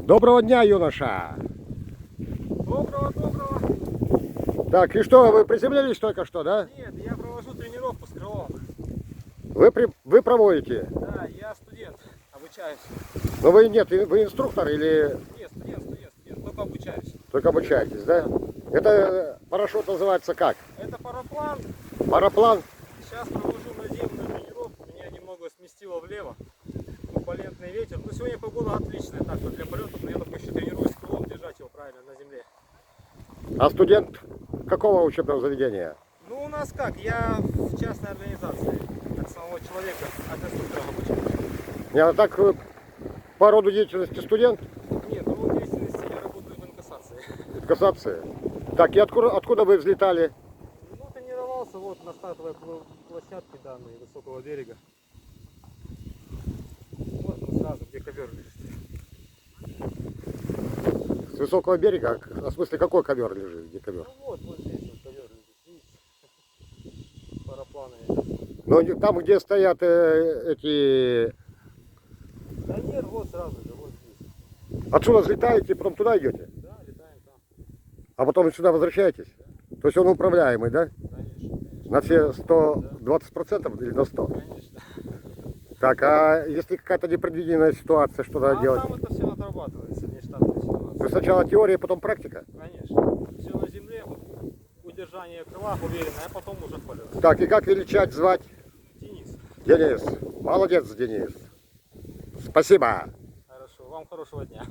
Доброго дня, юноша! Доброго. Так, и что, вы приземлились только что, да? Нет, я провожу тренировку с крылом. Вы проводите? Да, я студент, обучаюсь. Но вы нет, вы инструктор или Нет, студент, только обучаюсь. только обучаетесь, да? Это парашют называется как? Это параплан. Параплан? Сейчас провожу наземную тренировку. Меня немного сместило влево. Турбулентный ветер. Но сегодня погода отличная, так что для полетов, но я только еще тренируюсь с крылом, держать его правильно на земле. А студент какого учебного заведения? Ну, у нас как, я в частной организации, от самого человека, от инструктора обучаюсь. Я так по роду деятельности студент? Нет, в роде деятельности я работаю в инкассации. Касаться. Так, и откуда вы взлетали? Ну, тренировался вот на стартовой площадке данной высокого берега. Вот мы сразу, где ковер лежит. С высокого берега? В смысле, какой ковер лежит? Где ковер? Ну вот здесь вот ковер лежит, видите? Парапланы. Ну, там, где стоят эти... Да нет, вот сразу же, вот здесь. Отсюда взлетаете, потом туда идете? Да, летаем там. А потом сюда возвращаетесь? То есть он управляемый, да? Конечно. На все 120% или на 100? Конечно. Так, а если какая-то непредвиденная ситуация, что надо А делать? там это все отрабатывается, нештатная То ситуация. есть сначала теория, потом практика? Конечно. Все на земле, удержание крыла уверенное, а потом уже полет. Так, и как величать, звать? Денис. Денис. Молодец, Денис. Спасибо. Хорошо, вам хорошего дня.